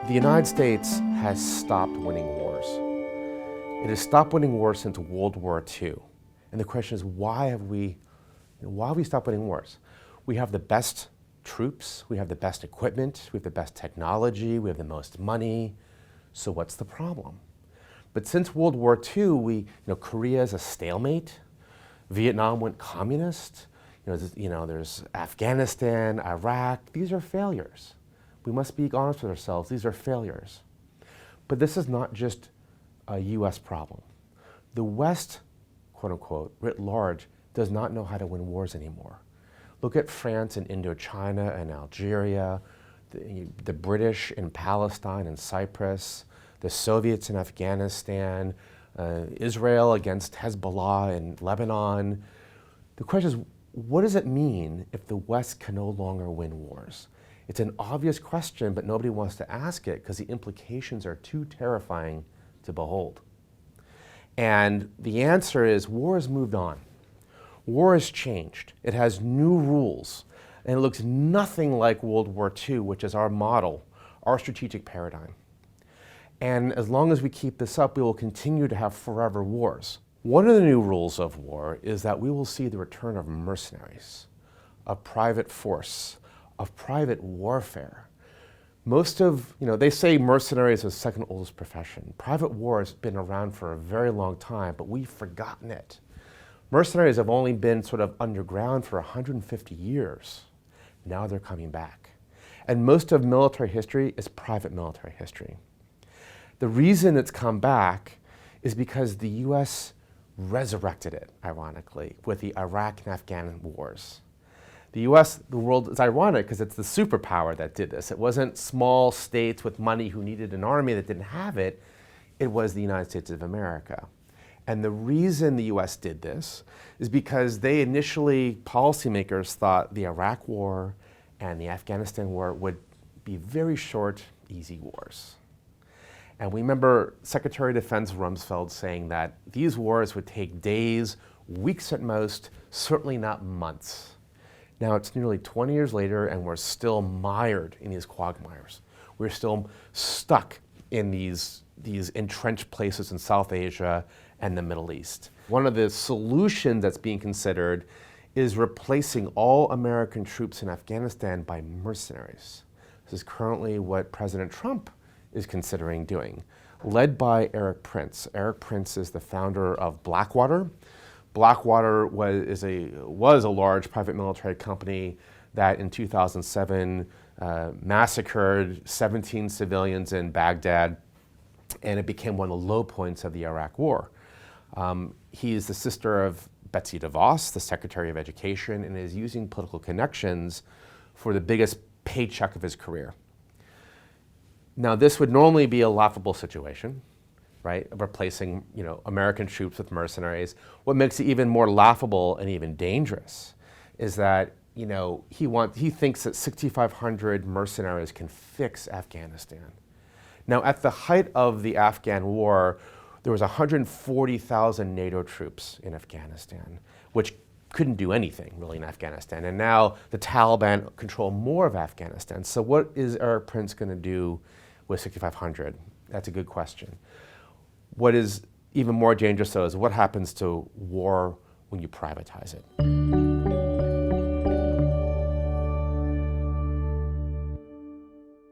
The United States has stopped winning wars. It has stopped winning wars since World War II. And the question is, why have we stopped winning wars? We have the best troops, we have the best equipment, we have the best technology, we have the most money. So what's the problem? But since World War II, Korea is a stalemate. Vietnam went communist. There's Afghanistan, Iraq. These are failures. We must be honest with ourselves. These are failures. But this is not just a US problem. The West, quote unquote, writ large, does not know how to win wars anymore. Look at France and Indochina and Algeria, the British in Palestine and Cyprus, the Soviets in Afghanistan, Israel against Hezbollah in Lebanon. The question is, what does it mean if the West can no longer win wars? It's an obvious question, but nobody wants to ask it because the implications are too terrifying to behold. And the answer is war has moved on. War has changed. It has new rules, and it looks nothing like World War II, which is our model, our strategic paradigm. And as long as we keep this up, we will continue to have forever wars. One of the new rules of war is that we will see the return of mercenaries, of private force, of private warfare. They say mercenaries is the second oldest profession. Private war has been around for a very long time, but we've forgotten it. Mercenaries have only been sort of underground for 150 years. Now they're coming back. And most of military history is private military history. The reason it's come back is because the US resurrected it, ironically, with the Iraq and Afghan wars. The US, the world, it's ironic because it's the superpower that did this. It wasn't small states with money who needed an army that didn't have it. It was the United States of America. And the reason the US did this is because policymakers thought the Iraq War and the Afghanistan War would be very short, easy wars. And we remember Secretary of Defense Rumsfeld saying that these wars would take days, weeks at most, certainly not months. Now it's nearly 20 years later and we're still mired in these quagmires. We're still stuck in these entrenched places in South Asia and the Middle East. One of the solutions that's being considered is replacing all American troops in Afghanistan by mercenaries. This is currently what President Trump is considering doing, led by Erik Prince. Erik Prince is the founder of Blackwater. Blackwater was a large private military company that in 2007 massacred 17 civilians in Baghdad, and it became one of the low points of the Iraq War. He is the sister of Betsy DeVos, the Secretary of Education, and is using political connections for the biggest paycheck of his career. Now, this would normally be a laughable situation, right? Replacing, American troops with mercenaries. What makes it even more laughable and even dangerous is that, he thinks that 6,500 mercenaries can fix Afghanistan. Now, at the height of the Afghan war, there was 140,000 NATO troops in Afghanistan, which couldn't do anything really in Afghanistan. And now the Taliban control more of Afghanistan. So what is Erik Prince going to do with 6,500? That's a good question. What is even more dangerous, though, is what happens to war when you privatize it.